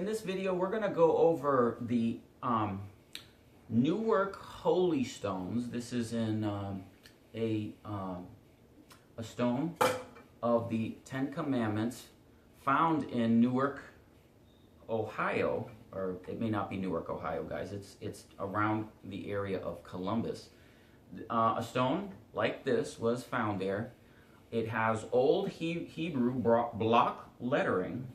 this video, we're going to go over the Newark Holy Stones. This is in a stone of the Ten Commandments found in Newark, Ohio, or it may not be Newark, Ohio, guys. It's around the area of Columbus. A stone like this was found there. It has old Hebrew block lettering.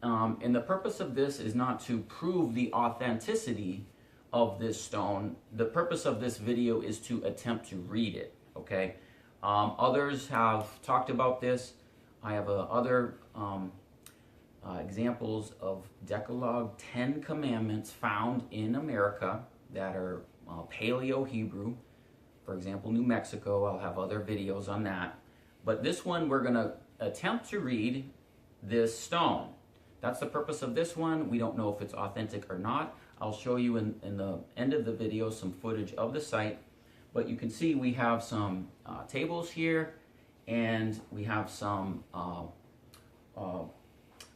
And the purpose of this is not to prove the authenticity of this stone. The purpose of this video is to attempt to read it, okay? Others have talked about this. I have other examples of Decalogue 10 Commandments found in America that are Paleo-Hebrew. For example, New Mexico, I'll have other videos on that. But this one, we're going to attempt to read this stone. That's the purpose of this one. We don't know if it's authentic or not. I'll show you in the end of the video some footage of the site. But you can see we have some tables here, and we have some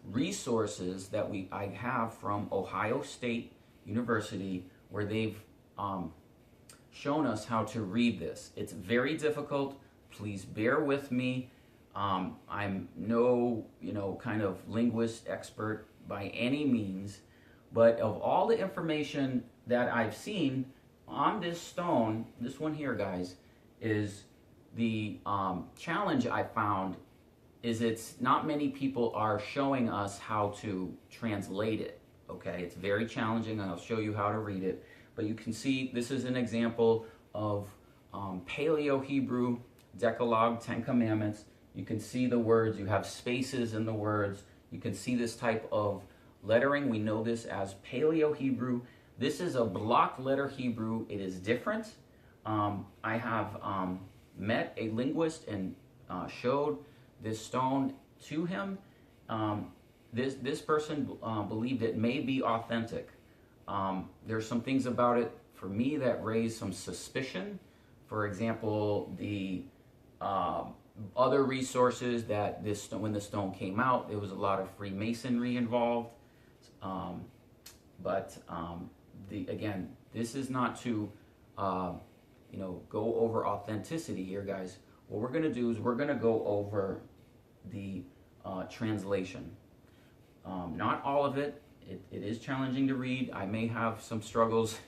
resources that I have from Ohio State University, where they've shown us how to read this. It's very difficult. Please bear with me. I'm no, kind of linguist expert by any means, but of all the information that I've seen on this stone, this one here, guys, is the challenge I found is it's not many people are showing us how to translate it, okay? It's very challenging, and I'll show you how to read it. But you can see this is an example of Paleo-Hebrew Decalogue, 10 Commandments. You can see the words. You have spaces in the words. You can see this type of lettering. We know this as Paleo-Hebrew. This is a block letter Hebrew. It is different. I have met a linguist and showed this stone to him. This person believed it may be authentic. There's some things about it for me that raised some suspicion. For example, the other resources that when the stone came out, there was a lot of Freemasonry involved. Again, this is not to go over authenticity here, guys. What we're going to do is we're going to go over the translation. Not all of it. It is challenging to read. I may have some struggles,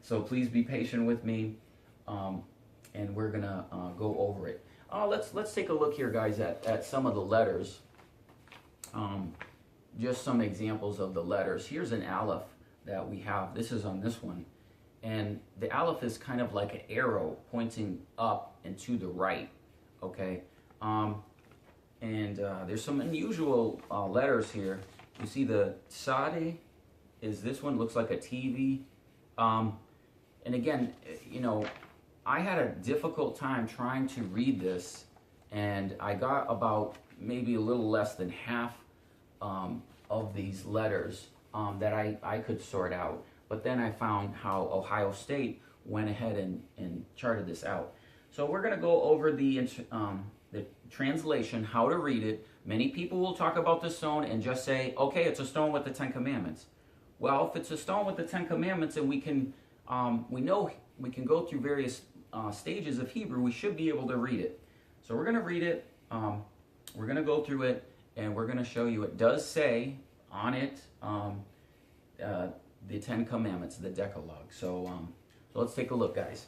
so please be patient with me, and we're gonna go over it. Let's take a look here, guys, at some of the letters. Just some examples of the letters. Here's an aleph that we have. This is on this one, and the aleph is kind of like an arrow pointing up and to the right. Okay, there's some unusual letters here. You see the Sade is this one, looks like a TV. And again, I had a difficult time trying to read this, and I got about maybe a little less than half of these letters that I could sort out. But then I found how Ohio State went ahead and charted this out. So we're going to go over the translation, how to read it. Many people will talk about the stone and just say, okay, it's a stone with the 10 Commandments. Well, if it's a stone with the 10 Commandments and we know we can go through various stages of Hebrew, we should be able to read it. So we're going to read it, we're going to go through it, and we're going to show you it does say on it the 10 Commandments, the Decalogue. So let's take a look, guys.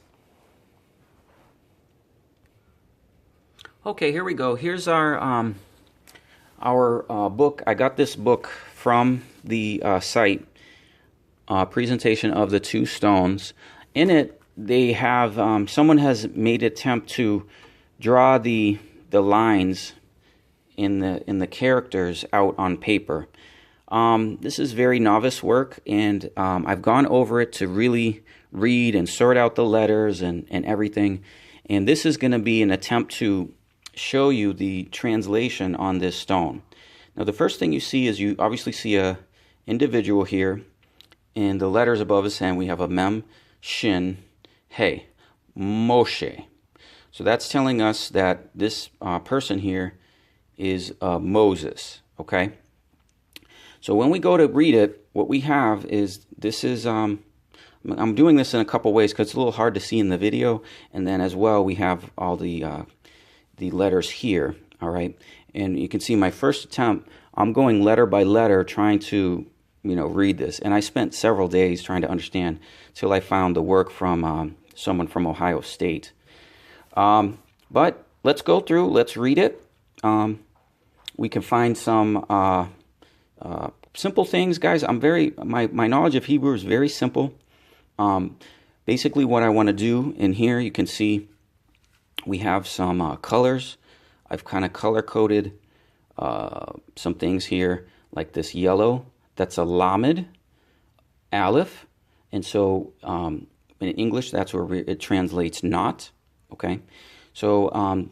Okay, here we go. Here's our book. I got this book from the site, presentation of the two stones. In it, they have someone has made an attempt to draw the lines in the characters out on paper. This is very novice work, and I've gone over it to really read and sort out the letters and everything. And this is going to be an attempt to show you the translation on this stone. Now, the first thing you see is you obviously see a individual here, and the letters above his hand we have a mem, shin, hey, Moshe. So that's telling us that this person here is Moses. Okay. So when we go to read it, what we have is, this is, I'm doing this in a couple ways because it's a little hard to see in the video. And then as well, we have all the letters here, all right? And you can see my first attempt, I'm going letter by letter trying to, read this. And I spent several days trying to understand till I found the work from someone from Ohio State. But let's go through, let's read it. We can find some simple things, guys. My knowledge of Hebrew is very simple. Basically what I want to do in here, you can see we have some colors. I've kind of color coded some things here, like this yellow. That's a lamed, aleph, and so in English that's where it translates not. Okay, so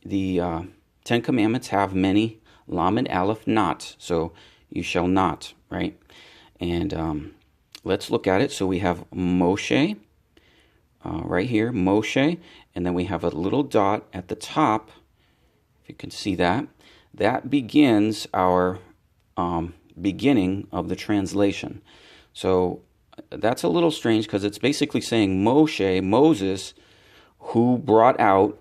the Ten Commandments have many lamed, aleph, not. So you shall not, right? And let's look at it. So we have Moshe right here, Moshe, and then we have a little dot at the top. If you can see that, that begins our beginning of the translation. So that's a little strange because it's basically saying Moshe, Moses, who brought out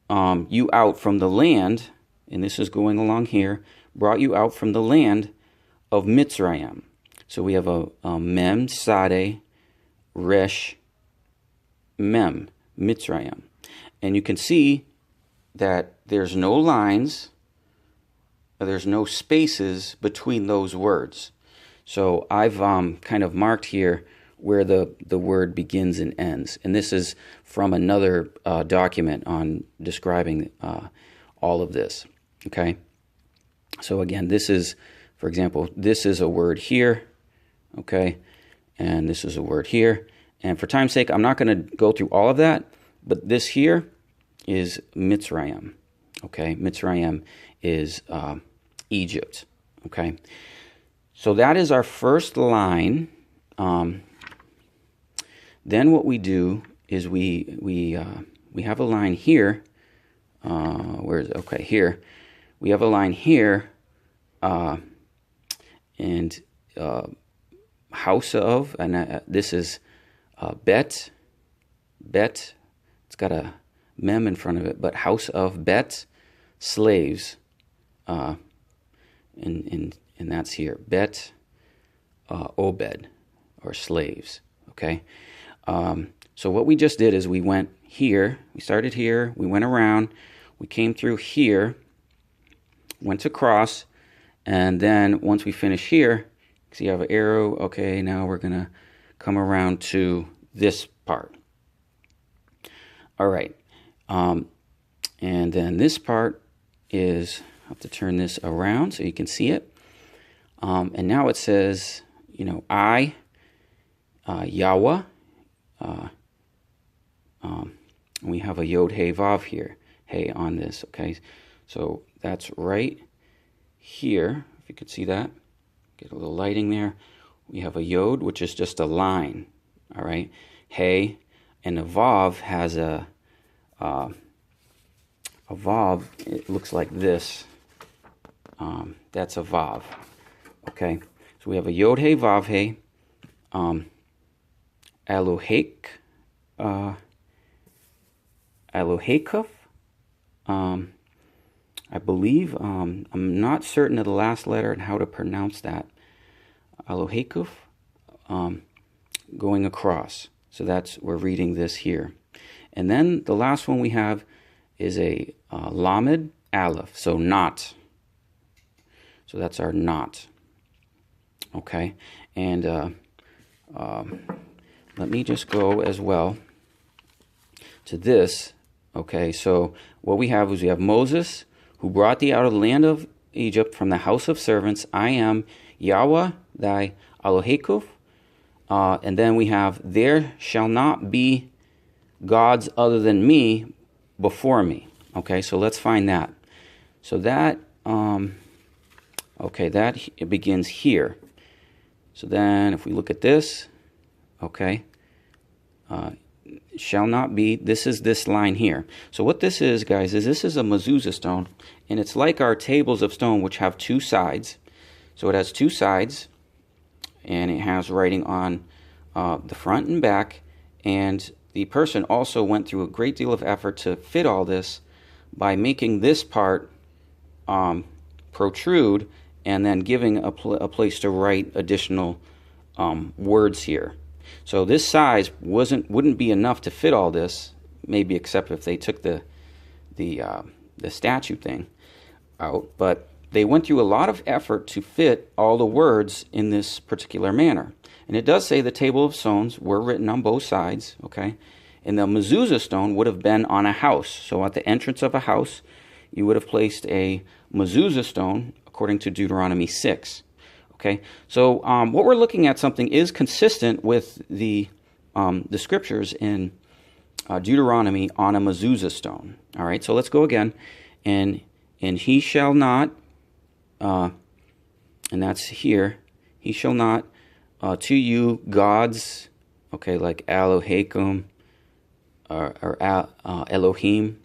you out from the land, and this is going along here, brought you out from the land of Mitzrayim. So we have a mem, sade, resh, mem, Mitzrayim. And you can see that there's no lines, there's no spaces between those words. So I've kind of marked here where the word begins and ends. And this is from another document on describing all of this. Okay? So again, this is, for example, this is a word here. Okay? And this is a word here. And for time's sake, I'm not going to go through all of that. But this here is Mitzrayim. Okay? Mitzrayim is Egypt. Okay? So that is our first line. Then what we do is we have a line here. Where is it? Okay, here. We have a line here, and house of, and this is bet. It's got a mem in front of it, but house of bet, slaves, and that's here. Bet, obed, or slaves. Okay. So what we just did is we went here, we started here, we went around, we came through here, went across, and then once we finish here, see you have an arrow, okay, now we're going to come around to this part. All right, and then this part is, I have to turn this around so you can see it, and now it says, I, Yahweh, we have a Yod Hey Vav here, hey on this, okay? So that's right here, if you could see that. Get a little lighting there. We have a Yod, which is just a line, all right? Hey, and a Vav has a Vav, it looks like this. That's a Vav, okay? So we have a Yod Hey Vav Hey, Elohek, Elohekuf, I believe, I'm not certain of the last letter and how to pronounce that. Elohekuf, going across. So we're reading this here. And then the last one we have is a Lamed Aleph, so not. So that's our not. Okay, and let me just go as well to this. Okay, so what we have is we have Moses, who brought thee out of the land of Egypt from the house of servants. I am Yahweh thy Elohekuf. And then we have, there shall not be gods other than me before me. Okay, so let's find that. So that, okay, it begins here. So then if we look at this, okay, shall not be, this is this line here. So what this is, guys, is this is a mezuzah stone, and it's like our tables of stone, which have two sides. So it has two sides, and it has writing on the front and back, and the person also went through a great deal of effort to fit all this by making this part protrude and then giving a place to write additional words here. So this size wouldn't be enough to fit all this, maybe except if they took the statue thing out, but they went through a lot of effort to fit all the words in this particular manner. And it does say the table of stones were written on both sides, okay? And the mezuzah stone would have been on a house. So at the entrance of a house, you would have placed a mezuzah stone according to Deuteronomy 6. Okay, so what we're looking at something is consistent with the scriptures in Deuteronomy on a mezuzah stone. All right, so let's go again. And he shall not, and that's here, he shall not to you gods, okay, like Elohim or Elohim,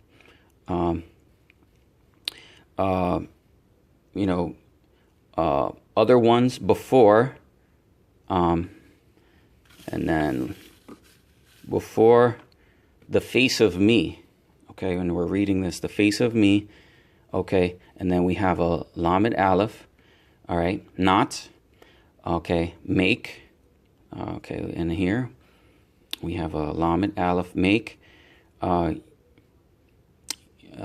other ones before, and then before the face of me. Okay, when we're reading this, the face of me. Okay, and then we have a Lamed Aleph. All right, not. Okay, make. Okay, and here we have a Lamed Aleph, make.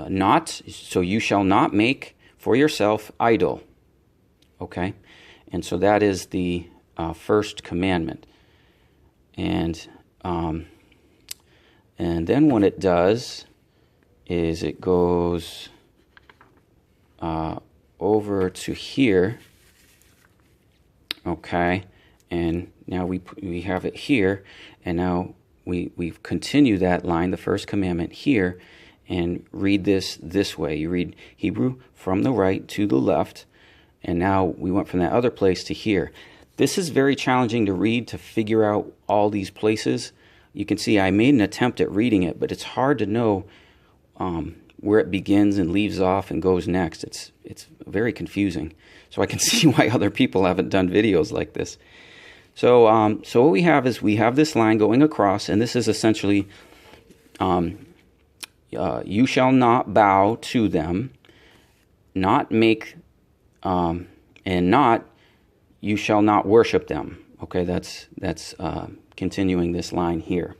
Not, so you shall not make for yourself idol. Okay, and so that is the first commandment. And then what it does is it goes over to here. Okay, and now we have it here, and now we continue that line, the first commandment here, and read this way. You read Hebrew from the right to the left. And now we went from that other place to here. This is very challenging to read, to figure out all these places. You can see I made an attempt at reading it, but it's hard to know where it begins and leaves off and goes next. It's very confusing. So I can see why other people haven't done videos like this. So what we have is we have this line going across, and this is essentially you shall not bow to them, not make... and not, you shall not worship them. Okay, that's continuing this line here.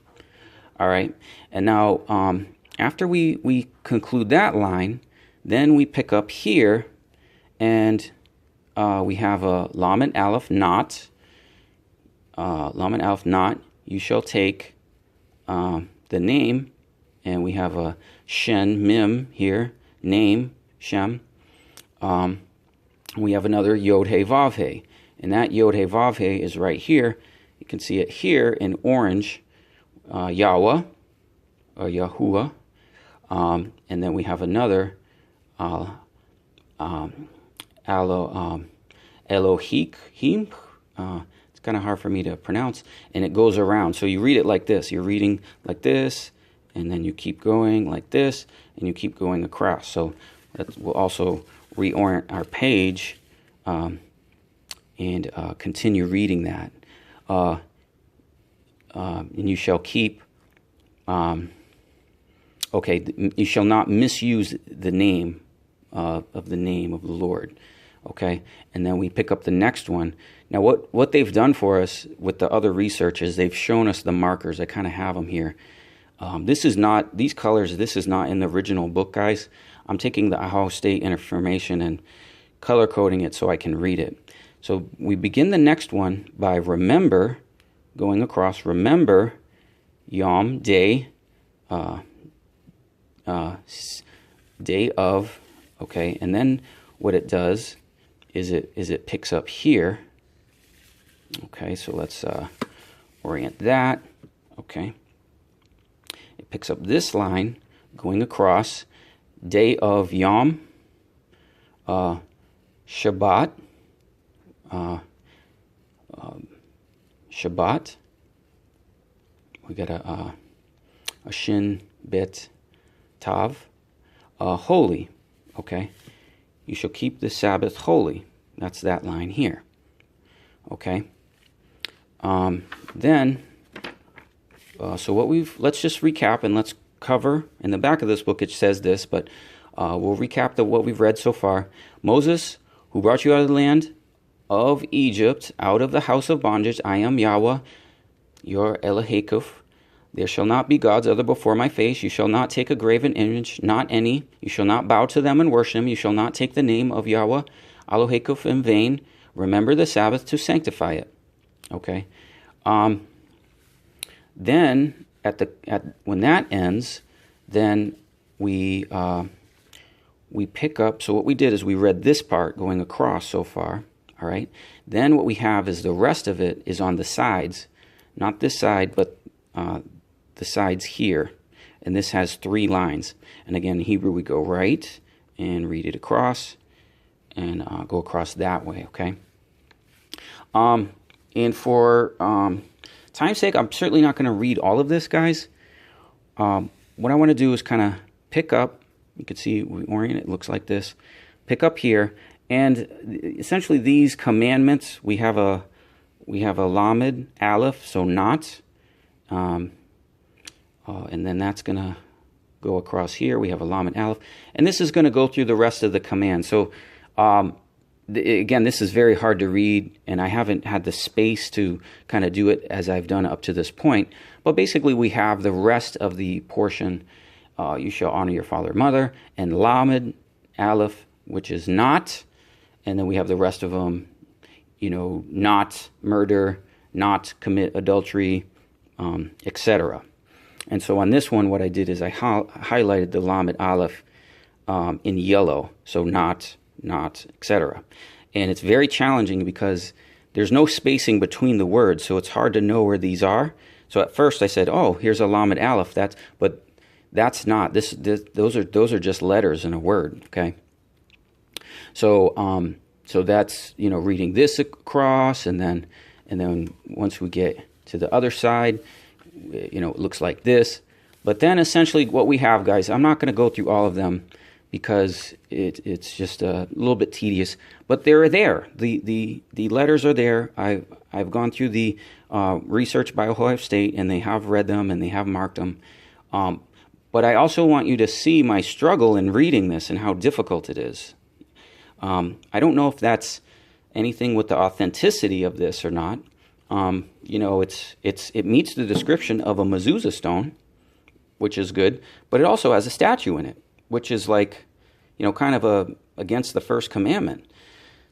All right, and now after we conclude that line, then we pick up here, and we have a Lamed Aleph, not. Lamed Aleph, not. You shall take the name, and we have a Shen Mim here, name Shem. We have another Yod He Vav He, and that Yod He Vav He is right here. You can see it here in orange, Yahweh, or Yahuwah, and then we have another Elohim. It's kind of hard for me to pronounce, and it goes around. So you read it like this. You're reading like this, and then you keep going like this, and you keep going across. So that will also reorient our page and continue reading that. And you shall keep, you shall not misuse the name of the Lord. Okay, and then we pick up the next one. Now what they've done for us with the other research is they've shown us the markers. I kind of have them here. These colors, this is not in the original book, guys. I'm taking the Ohio State information and color coding it so I can read it. So we begin the next one by remember, going across, remember, Yom, day, day of, okay, and then what it does is it picks up here. Okay, so let's orient that. Okay, it picks up this line going across, day of Yom, Shabbat, Shabbat. We got a Shin Bet Tav, holy. Okay, you shall keep the Sabbath holy. That's that line here. Okay. Then, so let's just recap and let's cover. In the back of this book it says this, but we'll recap what we've read so far. Moses, who brought you out of the land of Egypt, out of the house of bondage, I am Yahweh, your Elohekuf. There shall not be gods other before my face. You shall not take a graven image, not any. You shall not bow to them and worship them. You shall not take the name of Yahweh, Elohekuf, in vain. Remember the Sabbath to sanctify it. Okay. Then when that ends, then we pick up. So what we did is we read this part going across so far. All right. Then what we have is the rest of it is on the sides, not this side, but the sides here. And this has 3 lines. And again, in Hebrew, we go right and read it across and go across that way. Okay. And for time's sake, I'm certainly not going to read all of this, guys. What I want to do is kind of pick up. You can see we orient it looks like this. Pick up here, and essentially these commandments. We have a lamed aleph, so not, and then that's going to go across here. We have a lamed aleph, and this is going to go through the rest of the command. So again, this is very hard to read, and I haven't had the space to kind of do it as I've done up to this point. But basically, we have the rest of the portion. You shall honor your father and mother, and lamed aleph, which is not, and then we have the rest of them. Not murder, not commit adultery, etc. And so on this one, what I did is I highlighted the lamed aleph in yellow, so not, etc. And it's very challenging because there's no spacing between the words, so it's hard to know where these are. So at first I said, "Oh, here's a lamed aleph." But that's not. Those are just letters in a word. Okay. So so that's reading this across, and then once we get to the other side, it looks like this. But then essentially what we have, guys, I'm not going to go through all of them because it's just a little bit tedious, but they're there. The letters are there. I've gone through the research by Ohio State, and they have read them and they have marked them. But I also want you to see my struggle in reading this and how difficult it is. I don't know if that's anything with the authenticity of this or not. It meets the description of a mezuzah stone, which is good, but it also has a statue in it, which is like, kind of against the first commandment.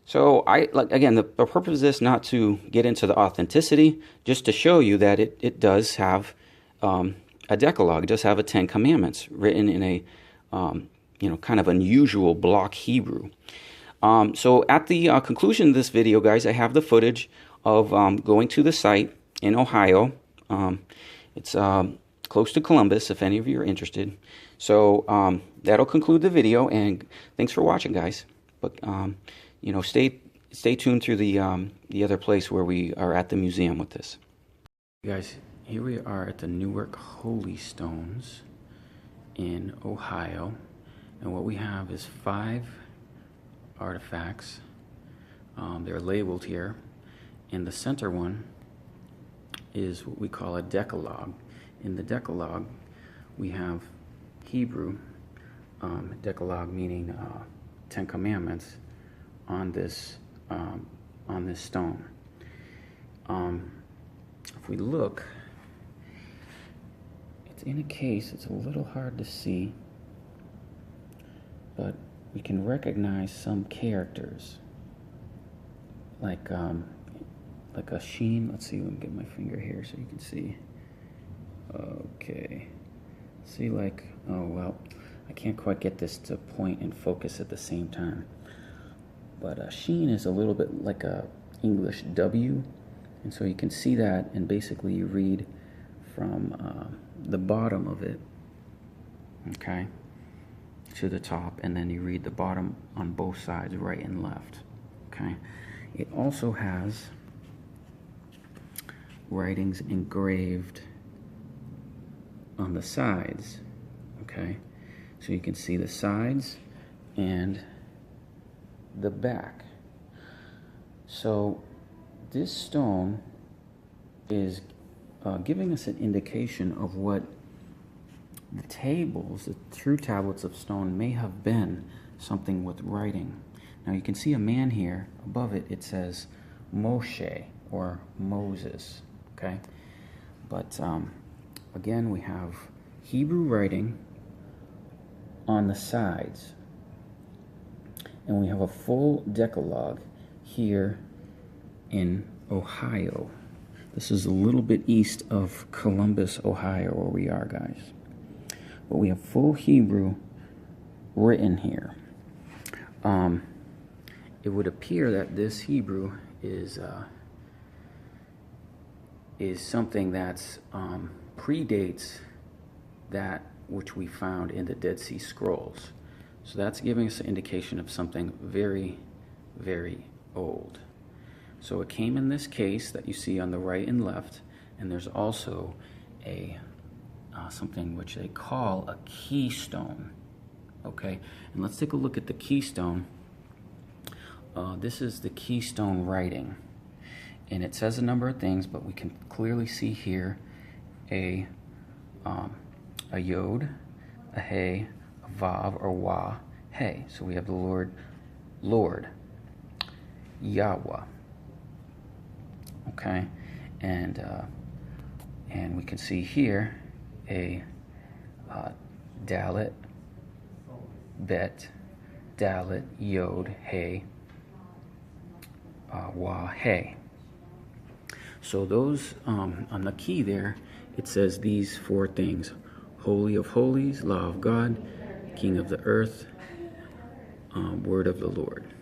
So again, the purpose of this not to get into the authenticity, just to show you that it does have a decalogue. It does have a 10 commandments written in a kind of unusual block Hebrew. So at the conclusion of this video, guys, I have the footage of going to the site in Ohio. It's close to Columbus, if any of you are interested. So that'll conclude the video, and thanks for watching, guys. But stay tuned through the other place where we are at the museum with this. Guys, here we are at the Newark Holy Stones in Ohio, and what we have is 5 artifacts. They're labeled here, and the center one is what we call a decalogue. In the decalogue, we have Hebrew decalogue, meaning 10 commandments, on this stone. If we look, it's in a case. It's a little hard to see, but we can recognize some characters, like a sheen. Let's see. Let me get my finger here so you can see. Okay. See, oh well, I can't quite get this to point and focus at the same time. But sheen is a little bit like a English W, and so you can see that, and basically you read from the bottom of it, okay, to the top, and then you read the bottom on both sides, right and left, okay. It also has writings engraved on the sides, okay, so you can see the sides and the back. So this stone is giving us an indication of what the tables, the true tablets of stone, may have been something with writing. Now you can see a man here. Above it, it says Moshe, or Moses, okay? But again, we have Hebrew writing on the sides. And we have a full Decalogue here in Ohio. This is a little bit east of Columbus, Ohio, where we are, guys. But we have full Hebrew written here. It would appear that this Hebrew is something that's predates that which we found in the Dead Sea Scrolls. So that's giving us an indication of something very, very old. So it came in this case that you see on the right and left, and there's also a something which they call a keystone. Okay, and let's take a look at the keystone. This is the keystone writing, and it says a number of things, but we can clearly see here a yod, a hey, a vav or wah, hey. So we have the Lord, Yahweh. Okay, and we can see here a dalet, bet, dalet, yod, hey, wah, hey. So those, on the key there, it says these four things: Holy of Holies, Law of God, King of the Earth, Word of the Lord.